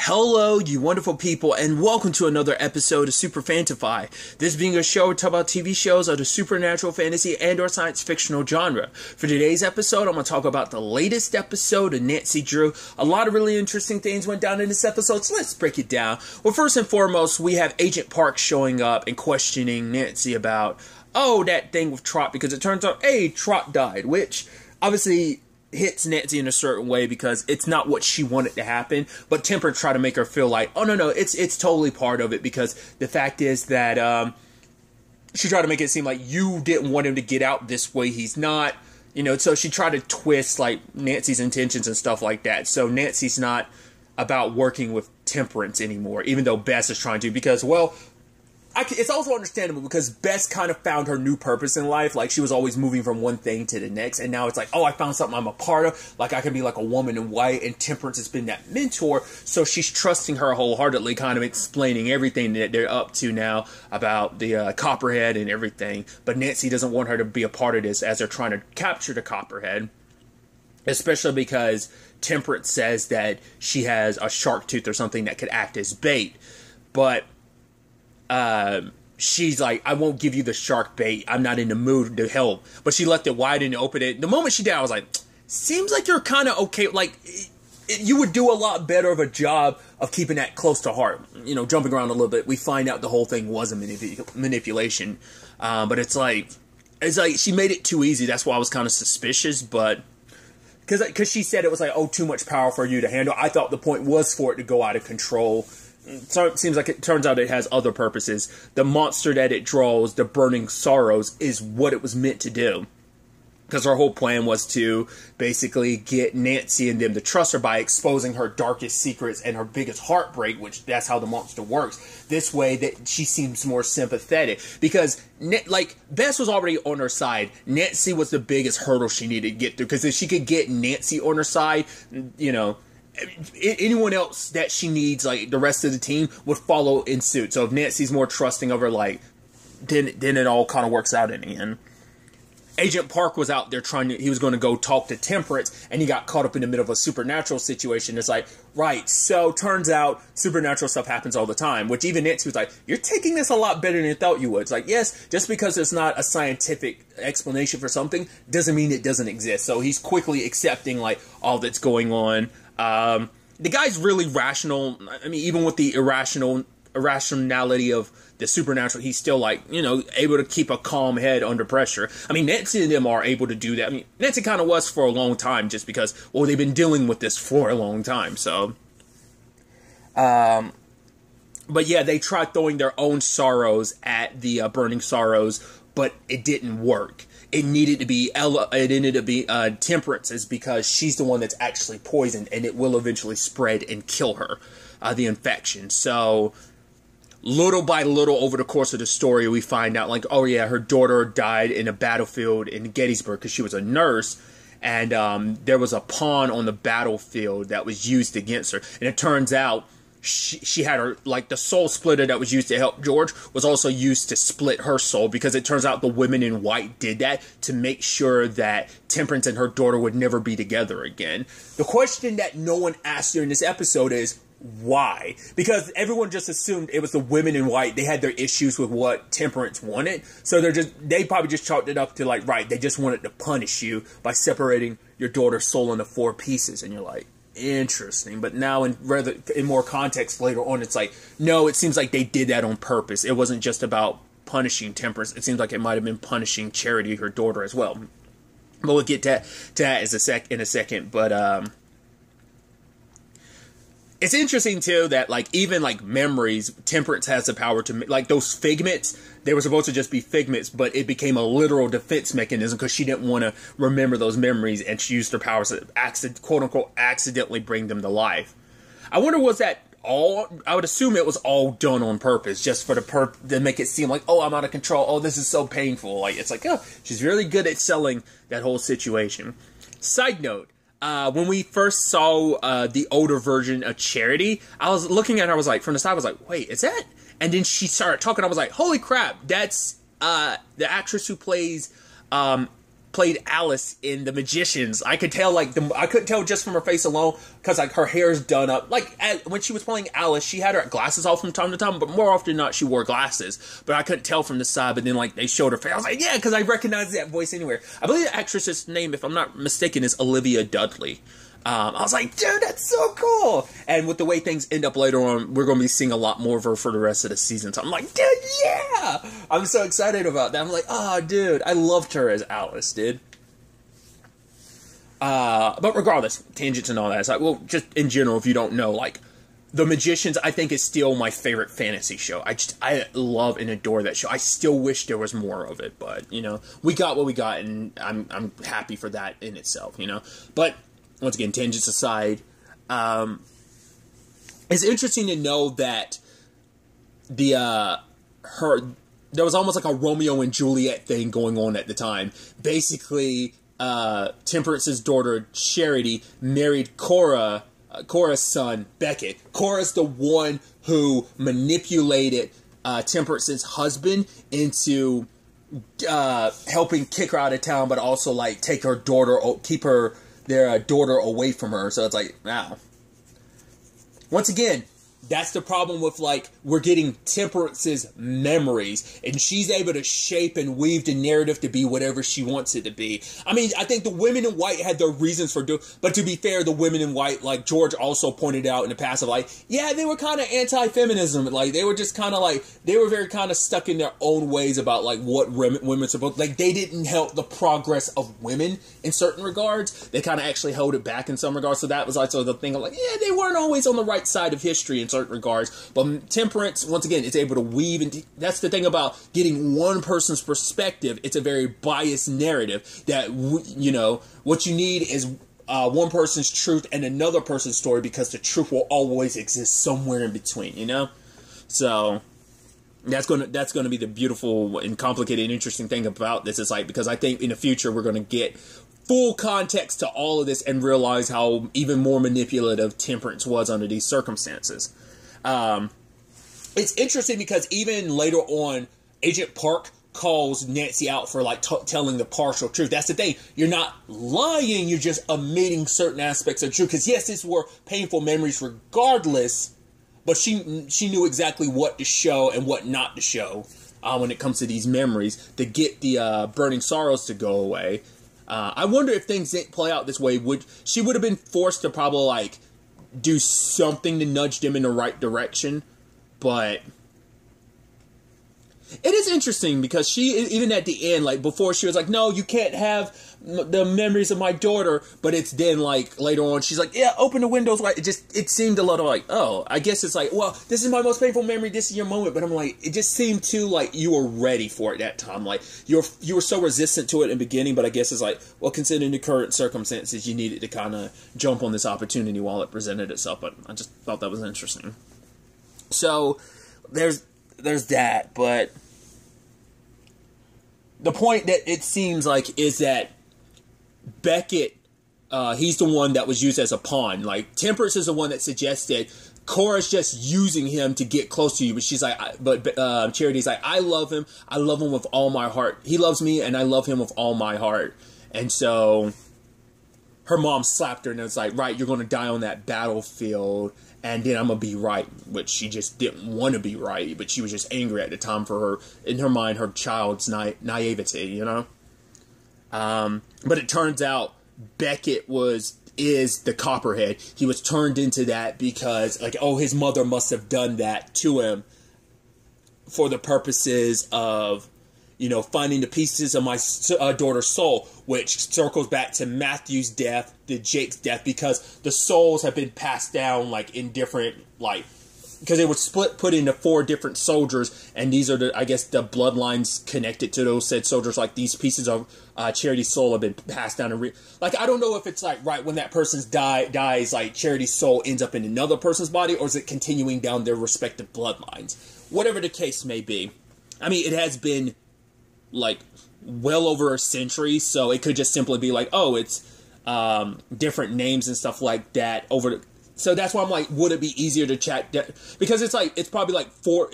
Hello, you wonderful people, and welcome to another episode of Super-Fanta-Fi. This being a show we talk about TV shows of the supernatural, fantasy, and or science fictional genre. For today's episode, I'm going to talk about the latest episode of Nancy Drew. A lot of really interesting things went down in this episode, so let's break it down. Well, first and foremost, we have Agent Park showing up and questioning Nancy about, that thing with Trot, because it turns out, Trot died, which obviously hits Nancy in a certain way because it's not what she wanted to happen, but Temperance tried to make her feel like, no, it's totally part of it, because the fact is that she tried to make it seem like you didn't want him to get out this way, he's not, so she tried to twist like Nancy's intentions and stuff like that. So Nancy's not about working with Temperance anymore, even though Bess is trying to, because, well, it's also understandable because Bess kind of found her new purpose in life. Like, she was always moving from one thing to the next, and now it's like, I found something I'm a part of. Like, I can be like a woman in white, and Temperance has been that mentor, so she's trusting her wholeheartedly, kind of explaining everything that they're up to now about the Copperhead and everything. But Nancy doesn't want her to be a part of this as they're trying to capture the Copperhead, especially because Temperance says that she has a shark tooth or something that could act as bait. But she's like, I won't give you the shark bait. I'm not in the mood to help. But she left it wide and opened it. The moment she did, I was like, seems like you're kind of okay. Like, you would do a lot better of a job of keeping that close to heart. Jumping around a little bit. We find out the whole thing was a manipulation. But it's like she made it too easy. That's why I was kind of suspicious. But because she said it was like, too much power for you to handle. I thought the point was for it to go out of control. So it seems like it turns out it has other purposes. The monster that it draws, the burning sorrows, is what it was meant to do. Because her whole plan was to basically get Nancy and them to trust her by exposing her darkest secrets and her biggest heartbreak, which that's how the monster works. This way that she seems more sympathetic. Because, Bess was already on her side. Nancy was the biggest hurdle she needed to get through. Because if she could get Nancy on her side, anyone else that she needs, like the rest of the team, would follow in suit. So if Nancy's more trusting of her, then it all kind of works out in the end. Agent Park was out there he was going to go talk to Temperance, and he got caught up in the middle of a supernatural situation. It's like, right, so turns out supernatural stuff happens all the time, which even Nancy was like, you're taking this a lot better than you thought you would. It's like, yes, just because there's not a scientific explanation for something doesn't mean it doesn't exist. So he's quickly accepting, all that's going on. The guy's really rational. I mean, even with the irrationality of the supernatural, he's still able to keep a calm head under pressure. I mean, Nancy and them are able to do that. I mean, Nancy kind of was for a long time, just because, they've been dealing with this for a long time. So, but yeah, they tried throwing their own sorrows at the burning sorrows, but it didn't work. It needed to be Temperance's, because she's the one that's actually poisoned, and it will eventually spread and kill her, the infection. So, little by little over the course of the story, we find out, her daughter died in a battlefield in Gettysburg because she was a nurse, and there was a pawn on the battlefield that was used against her, and it turns out she had her, the soul splitter that was used to help George was also used to split her soul, because it turns out the women in white did that to make sure that Temperance and her daughter would never be together again. The question that no one asked during this episode is, why? Because everyone just assumed it was the women in white. They had their issues with what Temperance wanted, so they probably just chalked it up to right, they just wanted to punish you by separating your daughter's soul into 4 pieces, and you're like, interesting. But now in more context later on, it's like, no, it seems like they did that on purpose. It wasn't just about punishing Temperance. It seems like it might have been punishing Charity, her daughter, as well. But we'll get to that in a second. But it's interesting too that even memories, Temperance has the power to those Figments. They were supposed to just be Figments, but it became a literal defense mechanism because she didn't want to remember those memories, and she used her powers to quote unquote accidentally bring them to life. I wonder, was that all? I would assume it was all done on purpose, just for to make it seem like, I'm out of control. This is so painful. She's really good at selling that whole situation. Side note. When we first saw the older version of Charity, I was looking at her, I was like, from the side, I was like, wait, is that? And then she started talking, I was like, holy crap, that's the actress who plays played Alice in The Magicians. I could tell, like, I couldn't tell just from her face alone, because, like, her hair's done up. Like, when she was playing Alice, she had her glasses off from time to time, but more often than not, she wore glasses. But I couldn't tell from the side, but then, like, they showed her face. I was like, yeah, because I recognized that voice anywhere. I believe the actress's name, if I'm not mistaken, is Olivia Dudley. I was like, dude, that's so cool. And with the way things end up later on, we're going to be seeing a lot more of her for the rest of the season. So I'm like, dude, yeah. I'm so excited about that. I'm like, oh, dude, I loved her as Alice, dude. But regardless, tangents and all that. It's like, well, just in general, if you don't know, like, The Magicians, I think, is still my favorite fantasy show. I love and adore that show. I still wish there was more of it, but, you know, we got what we got, and I'm happy for that in itself, you know. But once again, tangents aside, it's interesting to know that there was almost like a Romeo and Juliet thing going on at the time. Basically, Temperance's daughter Charity married Cora's son Beckett. Cora's the one who manipulated Temperance's husband into helping kick her out of town, but also like take her daughter, keep their daughter away from her. So it's like, wow. Once again, that's the problem with, like, we're getting Temperance's memories, and she's able to shape and weave the narrative to be whatever she wants it to be. I mean, I think the women in white had their reasons for doing, but to be fair, the women in white, like George also pointed out in the past, of like, yeah, they were kind of anti-feminism. Like, they were just kind of like, they were very kind of stuck in their own ways about, like, what women supposed, like, they didn't help the progress of women in certain regards. They kind of actually held it back in some regards. So that was also the thing of, like, yeah, they weren't always on the right side of history in certain regards. But Temperance, once again, is able to weave, and that's the thing about getting one person's perspective. It's a very biased narrative that, you know, what you need is one person's truth and another person's story, because the truth will always exist somewhere in between, you know? So that's gonna be the beautiful and complicated and interesting thing about this. Is like, because I think in the future we're gonna get full context to all of this and realize how even more manipulative Temperance was under these circumstances. It's interesting because even later on, Agent Park calls Nancy out for, like, telling the partial truth. That's the thing. You're not lying. You're just omitting certain aspects of truth. Because, yes, these were painful memories regardless, but she knew exactly what to show and what not to show when it comes to these memories to get the burning sorrows to go away. I wonder if things didn't play out this way. She would have been forced to probably, like, do something to nudge them in the right direction, but it is interesting because she, even at the end, like, before she was like, no, you can't have the memories of my daughter, but it's then, like, later on, she's like, yeah, open the windows, like, it seemed a little like, oh, I guess it's like, well, this is my most painful memory, this is your moment, but I'm like, it just seemed too, like, you were ready for it that time, like, you were so resistant to it in the beginning, but I guess it's like, well, considering the current circumstances, you needed to kind of jump on this opportunity while it presented itself, but I just thought that was interesting. So, there's that, but the point that it seems like is that Beckett, he's the one that was used as a pawn. Like, Temperance is the one that suggested Cora's just using him to get close to you, but she's like, Charity's like, I love him with all my heart. He loves me, and I love him with all my heart. And so her mom slapped her, and it's like, right, you're going to die on that battlefield, and then I'm going to be right, which she just didn't want to be right, but she was just angry at the time for her, in her mind, her child's naivety, you know? But it turns out Beckett is the Copperhead. He was turned into that because, like, oh, his mother must have done that to him for the purposes of, you know, finding the pieces of my daughter's soul, which circles back to Matthew's death, to Jake's death, because the souls have been passed down, like, in different, like, because they were put into 4 different soldiers, and these are I guess the bloodlines connected to those said soldiers. Like, these pieces of Charity's soul have been passed down, and like, I don't know if it's like, right, when that person dies, like, Charity's soul ends up in another person's body, or is it continuing down their respective bloodlines? Whatever the case may be. I mean, it has been, like, well over a century, so it could just simply be like, oh, it's different names and stuff like that so that's why I'm like, would it be easier to chat? Because it's like, it's probably like 4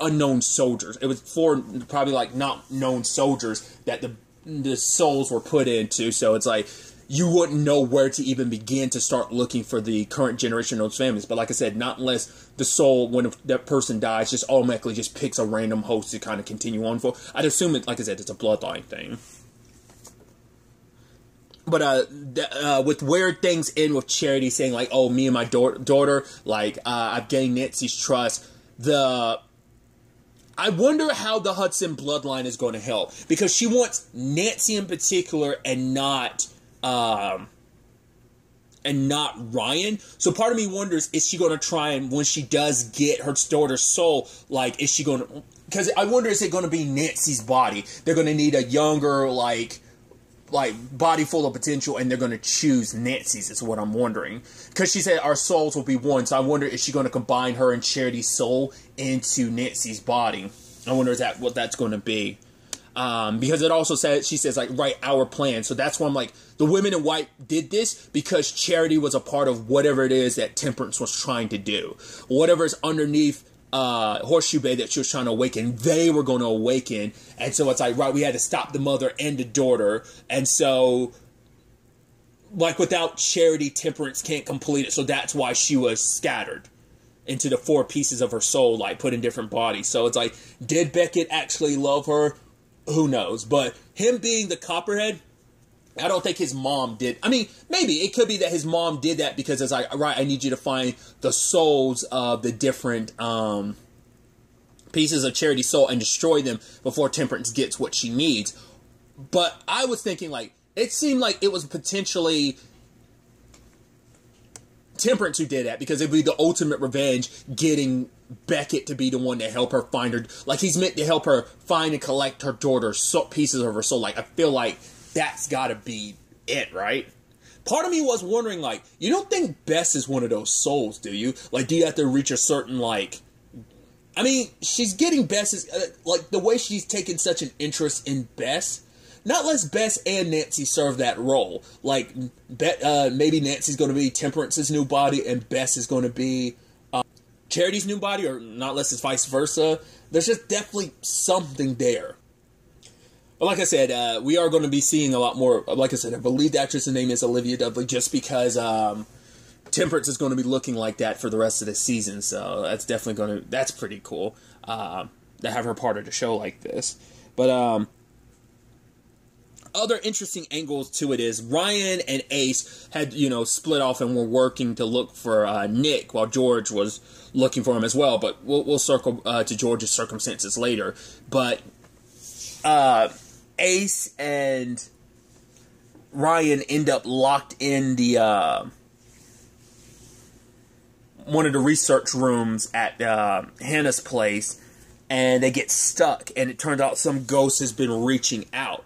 unknown soldiers. It was 4 probably like not known soldiers that the souls were put into. So it's like, you wouldn't know where to even begin to start looking for the current generation of those families. But like I said, not unless the soul, when that person dies, just automatically just picks a random host to kind of continue on for. I'd assume it, like I said, it's a bloodline thing. But with where things end with Charity saying, like, oh, me and my daughter, like, I've gained Nancy's trust, I wonder how the Hudson bloodline is going to help. Because she wants Nancy in particular and not Ryan. So part of me wonders, is she going to try and, when she does get her daughter's soul, like, is she going to... Because I wonder, is it going to be Nancy's body? They're going to need a younger, like body full of potential, and they're going to choose Nancy's, is what I'm wondering. Because she said our souls will be one, so I wonder, is she going to combine her and Charity's soul into Nancy's body? I wonder, is that what that's going to be? Because it also says, she says, like, write our plan. So that's why I'm like, the women in white did this because Charity was a part of whatever it is that Temperance was trying to do. Whatever is underneath Horseshoe Bay that she was trying to awaken, they were going to awaken. And so it's like, right, we had to stop the mother and the daughter. And so, like, without Charity, Temperance can't complete it. So that's why she was scattered into the 4 pieces of her soul, like, put in different bodies. So it's like, did Beckett actually love her? Who knows? But him being the Copperhead, I don't think his mom did. I mean, maybe it could be that his mom did that because it's like, right, I need you to find the souls of the different pieces of Charity's soul and destroy them before Temperance gets what she needs. But I was thinking, like, it seemed like it was potentially Temperance who did that, because it'd be the ultimate revenge, getting Beckett to be the one to help her find her. Like, he's meant to help her find and collect her daughter's pieces of her soul. Like, I feel like that's gotta be it, right? Part of me was wondering, like, you don't think Bess is one of those souls, do you? Like, do you have to reach a certain, like... I mean, she's getting Bess's... like, the way she's taken such an interest in Bess... Not less Bess and Nancy serve that role. Like, maybe Nancy's going to be Temperance's new body, and Bess is going to be Charity's new body, or not less it's vice versa. There's just definitely something there. But like I said, we are going to be seeing a lot more. Like I said, I believe the actress's name is Olivia Dudley, just because Temperance is going to be looking like that for the rest of the season. So that's definitely going to... That's pretty cool to have her part of the show like this. But... other interesting angles to it is Ryan and Ace had, split off and were working to look for Nick while George was looking for him as well. But we'll circle to George's circumstances later. But Ace and Ryan end up locked in the one of the research rooms at Hannah's place, and they get stuck. And it turned out some ghost has been reaching out.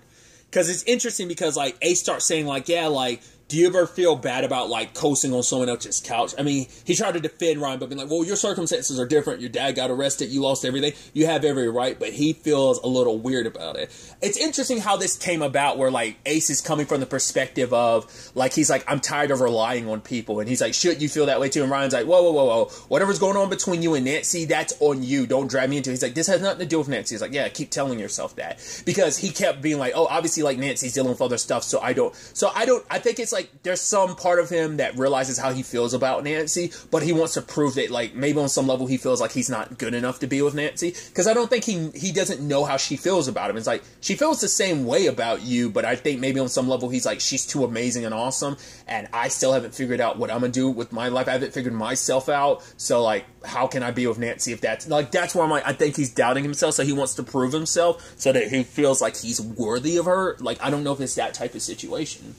Because it's interesting because, like, Ace starts saying, like, yeah, like, do you ever feel bad about, like, coasting on someone else's couch? I mean, he tried to defend Ryan, but being like, well, your circumstances are different. Your dad got arrested. You lost everything. You have every right. But he feels a little weird about it. It's interesting how this came about where, like, Ace is coming from the perspective of, like, he's like, I'm tired of relying on people. And he's like, should you feel that way too? And Ryan's like, whoa, whoa, whoa, whoa. Whatever's going on between you and Nancy, that's on you. Don't drag me into it. He's like, this has nothing to do with Nancy. He's like, yeah, keep telling yourself that. Because he kept being like, oh, obviously, like, Nancy's dealing with other stuff, so I think it's like, there's some part of him that realizes how he feels about Nancy, but he wants to prove that, like, maybe on some level he feels like he's not good enough to be with Nancy, because I don't think he doesn't know how she feels about him. It's like, she feels the same way about you, but I think maybe on some level he's like, she's too amazing and awesome, and I still haven't figured out what I'm gonna do with my life. I haven't figured myself out, so, like, how can I be with Nancy if that's where I'm like, I think he's doubting himself, so he wants to prove himself so that he feels like he's worthy of her. Like, I don't know if it's that type of situation.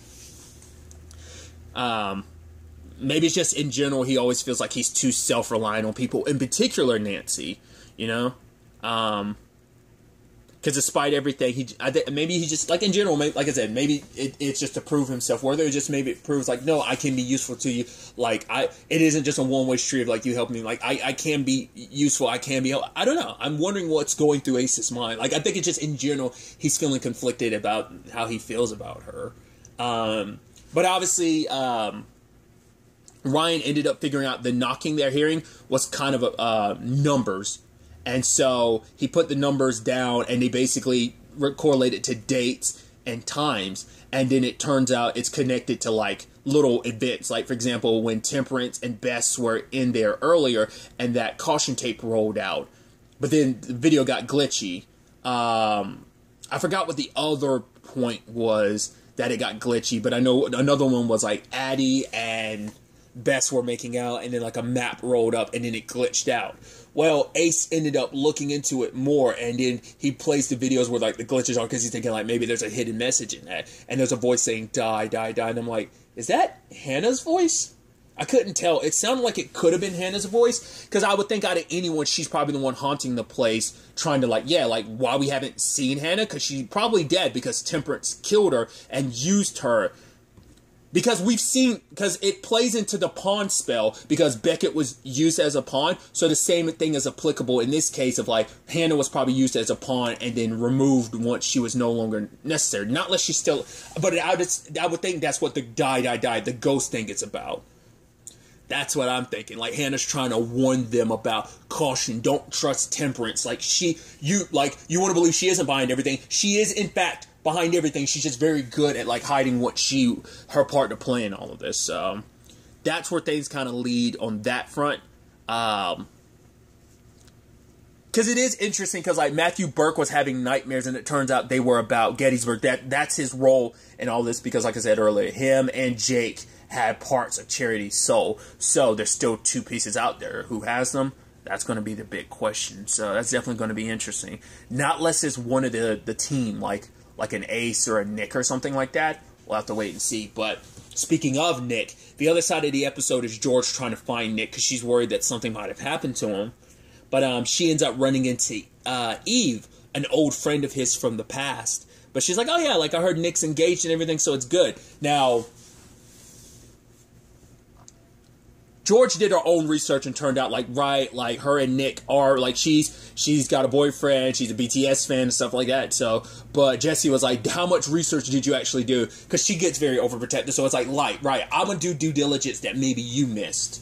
Maybe it's just in general he always feels like he's too self-reliant on people, in particular Nancy, because despite everything, maybe he just, like, in general, maybe, like I said, maybe it's just to prove himself worthy, or just maybe it proves, like, no, I can be useful to you, like, it isn't just a one-way street of, like, you help me, like, I can be useful, I can be helped. I don't know, I'm wondering what's going through Ace's mind. Like, I think it's just in general he's feeling conflicted about how he feels about her. But obviously, Ryan ended up figuring out the knocking they're hearing was kind of numbers. And so he put the numbers down, and they basically correlated to dates. and times, and then it turns out it's connected to like little events, like for example when Temperance and Bess were in there earlier and that caution tape rolled out, but then the video got glitchy. I forgot what the other point was that it got glitchy, but I know another one was like Addie and Bess were making out, and then like a map rolled up, and then it glitched out. Well, Ace ended up looking into it more, and then he plays the videos where like the glitches are, because he's thinking like maybe there's a hidden message in that, and there's a voice saying die, die, die, and I'm like, is that Hannah's voice? I couldn't tell. It sounded like it could have been Hannah's voice, because I would think out of anyone, she's probably the one haunting the place, trying to like, yeah, like why we haven't seen Hannah, because she's probably dead because Temperance killed her and used her. Because we've seen, because it plays into the pawn spell, because Beckett was used as a pawn, so the same thing is applicable in this case of like, Hannah was probably used as a pawn and then removed once she was no longer necessary. Not unless she's still, but I would think that's what the die, die, die, the ghost thing is about. That's what I'm thinking. Like, Hannah's trying to warn them about caution. Don't trust Temperance. Like, you want to believe she isn't behind everything. She is, in fact, behind everything. She's just very good at, like, hiding what her part to play in all of this. So, that's where things kind of lead on that front. Because it is interesting, because, like, Matthew Burke was having nightmares, and it turns out they were about Gettysburg. That's his role in all this, because, like I said earlier, him and Jake had parts of Charity's soul. So there's still two pieces out there. Who has them? That's going to be the big question. So that's definitely going to be interesting. Not unless it's one of the team, like an Ace or a Nick or something like that. We'll have to wait and see. But speaking of Nick, the other side of the episode is George trying to find Nick because she's worried that something might have happened to him. But she ends up running into Eve, an old friend of his from the past. But she's like, oh yeah, like I heard Nick's engaged and everything, so it's good. Now, George did her own research and turned out like her and Nick are like she's got a boyfriend, she's a BTS fan and stuff like that. So, but Jesse was like, how much research did you actually do? Because she gets very overprotective. So it's like, right, I'm gonna do due diligence that maybe you missed.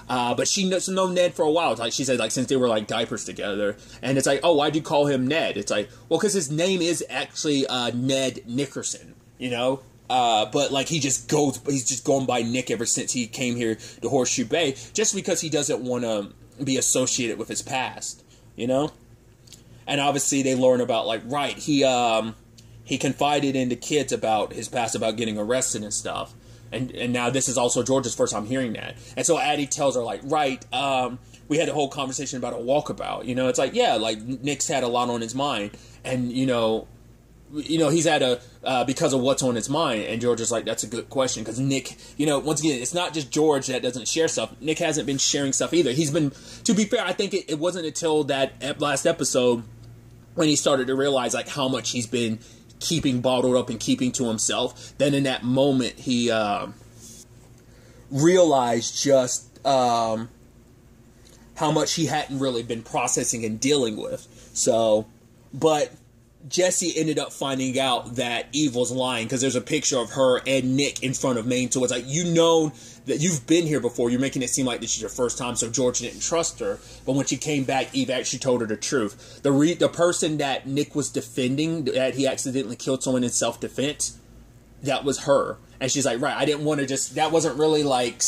But she known Ned for a while. Like she said, like since they were like diapers together. And it's like, oh, why'd you call him Ned? It's like, well, because his name is actually Ned Nickerson, you know. But like he's just going by Nick ever since he came here to Horseshoe Bay, just because he doesn't want to be associated with his past, you know. And obviously they learn about like he confided in the kids about his past, about getting arrested and stuff, and now this is also George's first time hearing that. And so Addie tells her like, we had a whole conversation about a walkabout, you know. It's like, yeah, like Nick's had a lot on his mind, and you know he's had because of what's on his mind. And George is like, that's a good question, because Nick, you know, once again, it's not just George that doesn't share stuff. Nick hasn't been sharing stuff either. He's been, to be fair, I think it wasn't until that last episode when he started to realize like how much he's been keeping bottled up and keeping to himself. Then in that moment he realized just how much he hadn't really been processing and dealing with. So, but Jesse ended up finding out that Eve was lying, because there's a picture of her and Nick in front of Maine. So it's like, you know that you've been here before. You're making it seem like this is your first time, so George didn't trust her. But when she came back, Eve actually told her the truth. The person that Nick was defending, that he accidentally killed someone in self-defense, that was her. And she's like, right, I didn't want to just, that wasn't really like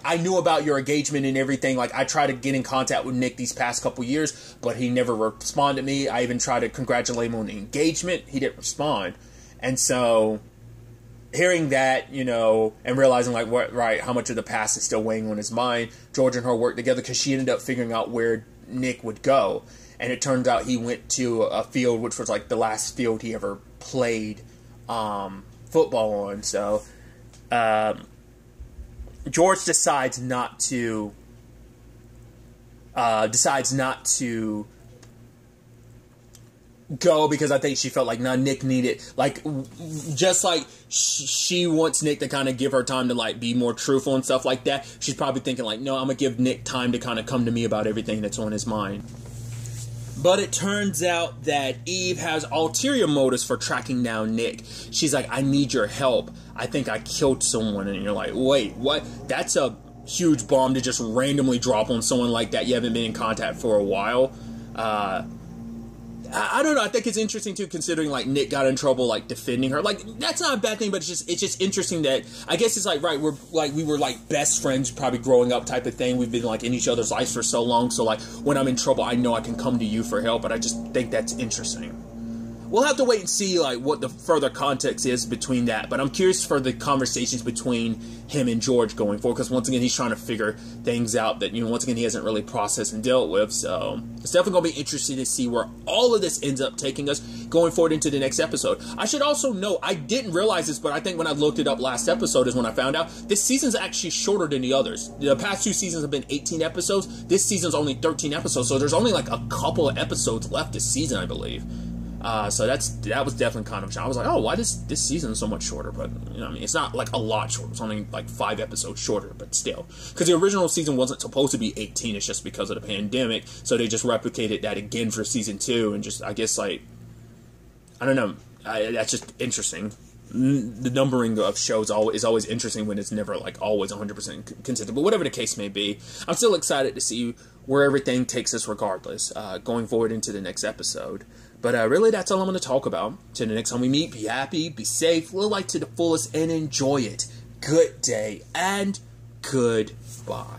I knew about your engagement and everything. Like, I tried to get in contact with Nick these past couple years, but he never responded to me. I even tried to congratulate him on the engagement. He didn't respond. And so, hearing that, you know, and realizing like, how much of the past is still weighing on his mind, George and her worked together, because she ended up figuring out where Nick would go. And it turns out he went to a field, which was like the last field he ever played football on. So George decides not to go, because I think she felt like, nah, Nick needed, like, just like she wants Nick to kind of give her time to like be more truthful and stuff like that. She's probably thinking like, no, I'm gonna give Nick time to kind of come to me about everything that's on his mind. But it turns out that Eve has ulterior motives for tracking down Nick. She's like, I need your help. I think I killed someone. And you're like, wait, what? That's a huge bomb to just randomly drop on someone like that you haven't been in contact for a while. I don't know. I think it's interesting too, considering like Nick got in trouble like defending her. Like that's not a bad thing, but it's just interesting that I guess it's like, right, we were like best friends probably growing up type of thing. We've been like in each other's lives for so long, so like when I'm in trouble, I know I can come to you for help. But I just think that's interesting. We'll have to wait and see like what the further context is between that, but I'm curious for the conversations between him and George going forward, because once again he's trying to figure things out that, you know, once again he hasn't really processed and dealt with. So it's definitely going to be interesting to see where all of this ends up taking us going forward into the next episode. I should also note, I didn't realize this, but I think when I looked it up last episode is when I found out this season's actually shorter than the others. The past 2 seasons have been 18 episodes. This season's only 13 episodes, so there's only like a couple of episodes left this season, I believe. So that was definitely kind of, I was like, oh, why this season is so much shorter? But, you know, I mean, it's not like a lot shorter. It's only like 5 episodes shorter, but still. Because the original season wasn't supposed to be 18. It's just because of the pandemic. So they just replicated that again for season 2. And just, I guess, like, I don't know. That's just interesting. The numbering of shows is always interesting when it's never, like, always 100% consistent. But whatever the case may be, I'm still excited to see where everything takes us regardless, going forward into the next episode. But really, that's all I'm going to talk about. Till the next time we meet, be happy, be safe, live life to the fullest, and enjoy it. Good day, and goodbye.